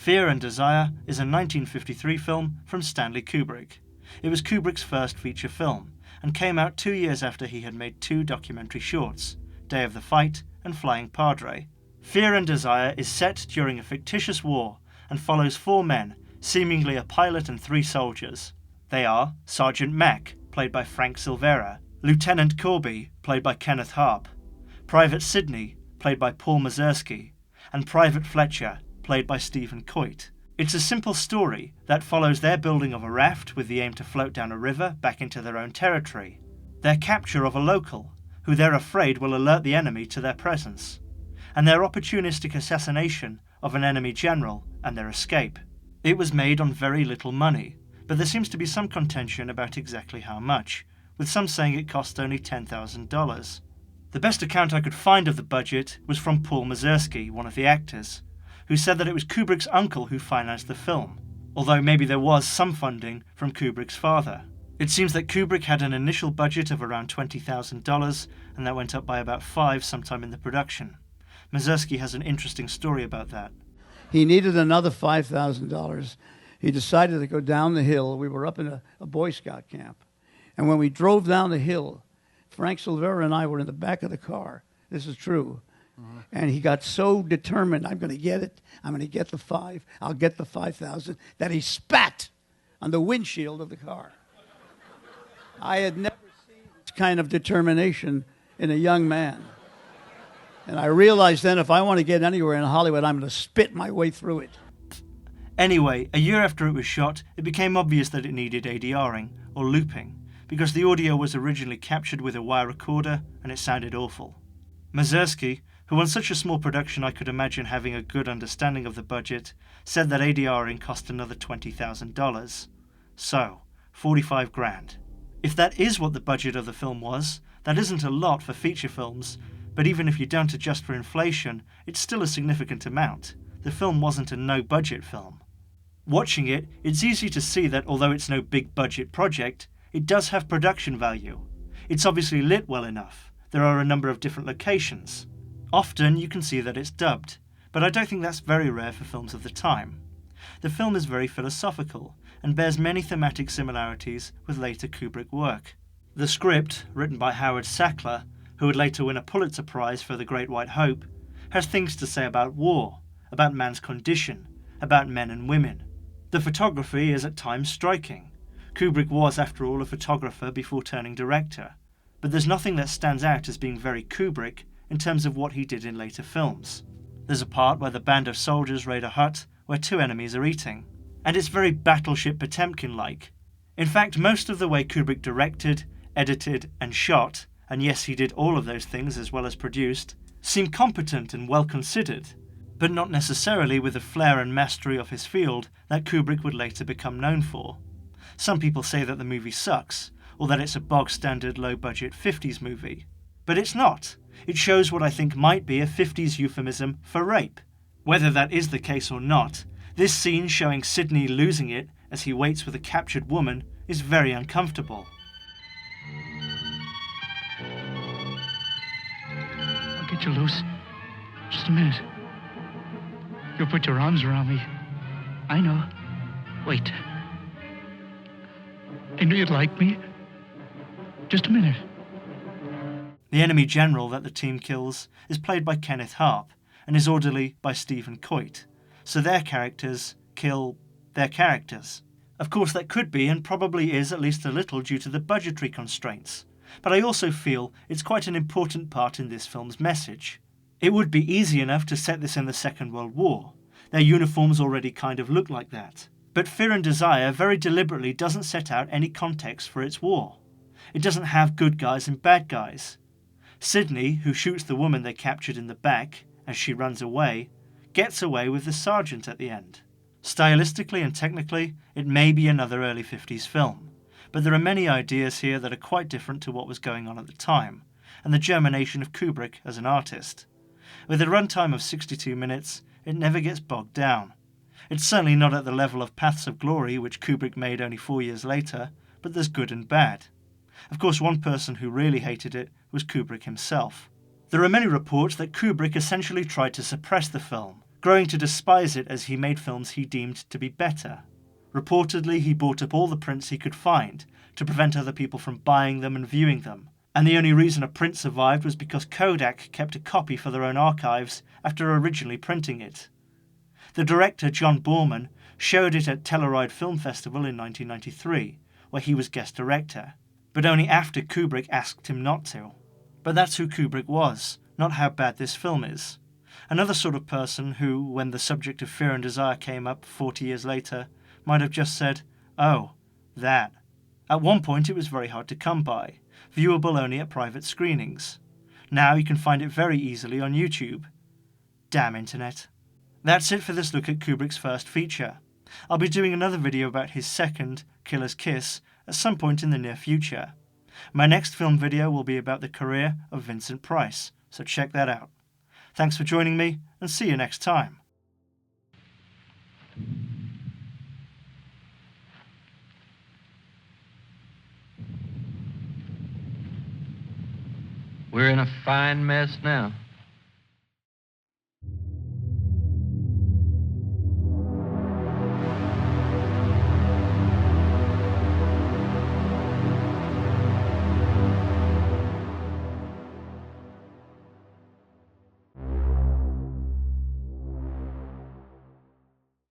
Fear and Desire is a 1953 film from Stanley Kubrick. It was Kubrick's first feature film, and came out 2 years after he had made 2 documentary shorts, Day of the Fight and Flying Padre. Fear and Desire is set during a fictitious war and follows 4 men, seemingly a pilot and 3 soldiers. They are Sergeant Mack, played by Frank Silvera, Lieutenant Corby, played by Kenneth Harp, Private Sidney, played by Paul Mazursky, and Private Fletcher, played by Stephen Coit. It's a simple story that follows their building of a raft with the aim to float down a river back into their own territory, their capture of a local, who they're afraid will alert the enemy to their presence, and their opportunistic assassination of an enemy general and their escape. It was made on very little money, but there seems to be some contention about exactly how much, with some saying it cost only $10,000. The best account I could find of the budget was from Paul Mazursky, one of the actors, who said that it was Kubrick's uncle who financed the film, although maybe there was some funding from Kubrick's father. It seems that Kubrick had an initial budget of around $20,000, and that went up by about $5,000 sometime in the production. Mazursky has an interesting story about that. He needed another $5,000. He decided to go down the hill. We were up in a Boy Scout camp. And when we drove down the hill, Frank Silvera and I were in the back of the car. This is true. And he got so determined, I'm going to get it. I'm going to get the 5. I'll get the 5,000, that he spat on the windshield of the car. I had never seen this kind of determination in a young man. And I realized then if I want to get anywhere in Hollywood, I'm going to spit my way through it. Anyway, a year after it was shot, it became obvious that it needed ADRing, or looping, because the audio was originally captured with a wire recorder and it sounded awful. Mazursky, who on such a small production I could imagine having a good understanding of the budget, said that ADRing cost another $20,000. So, 45 grand. If that is what the budget of the film was, that isn't a lot for feature films, but even if you don't adjust for inflation, it's still a significant amount. The film wasn't a no-budget film. Watching it, it's easy to see that although it's no big-budget project, it does have production value. It's obviously lit well enough. There are a number of different locations. Often you can see that it's dubbed, but I don't think that's very rare for films of the time. The film is very philosophical and bears many thematic similarities with later Kubrick work. The script, written by Howard Sackler, who would later win a Pulitzer Prize for The Great White Hope, has things to say about war, about man's condition, about men and women. The photography is at times striking. Kubrick was, after all, a photographer before turning director, but there's nothing that stands out as being very Kubrick in terms of what he did in later films. There's a part where the band of soldiers raid a hut where 2 enemies are eating, and it's very Battleship Potemkin-like. In fact, most of the way Kubrick directed, edited and shot, and yes, he did all of those things as well as produced, seem competent and well considered, but not necessarily with the flair and mastery of his field that Kubrick would later become known for. Some people say that the movie sucks, or that it's a bog-standard low-budget 50s movie. But it's not. It shows what I think might be a 50s euphemism for rape. Whether that is the case or not, this scene showing Sidney losing it as he waits with a captured woman is very uncomfortable. I'll get you loose. Just a minute. You'll put your arms around me. I know. Wait. I knew you'd like me. Just a minute. The enemy general that the team kills is played by Kenneth Harp and his orderly by Stephen Coit, so their characters kill their characters. Of course that could be and probably is at least a little due to the budgetary constraints, but I also feel it's quite an important part in this film's message. It would be easy enough to set this in the Second World War. Their uniforms already kind of look like that. But Fear and Desire very deliberately doesn't set out any context for its war. It doesn't have good guys and bad guys. Sidney, who shoots the woman they captured in the back as she runs away, gets away with the sergeant at the end. Stylistically and technically, it may be another early 50s film, but there are many ideas here that are quite different to what was going on at the time, and the germination of Kubrick as an artist. With a runtime of 62 minutes, it never gets bogged down. It's certainly not at the level of Paths of Glory, which Kubrick made only 4 years later, but there's good and bad. Of course, one person who really hated it was Kubrick himself. There are many reports that Kubrick essentially tried to suppress the film, growing to despise it as he made films he deemed to be better. Reportedly, he bought up all the prints he could find to prevent other people from buying them and viewing them, and the only reason a print survived was because Kodak kept a copy for their own archives after originally printing it. The director, John Borman, showed it at Telluride Film Festival in 1993, where he was guest director, but only after Kubrick asked him not to. But that's who Kubrick was, not how bad this film is. Another sort of person who, when the subject of Fear and Desire came up 40 years later, might have just said, "Oh, that." At one point it was very hard to come by, viewable only at private screenings. Now you can find it very easily on YouTube. Damn internet. That's it for this look at Kubrick's first feature. I'll be doing another video about his second, Killer's Kiss, at some point in the near future. My next film video will be about the career of Vincent Price, so check that out. Thanks for joining me, and see you next time. We're in a fine mess now.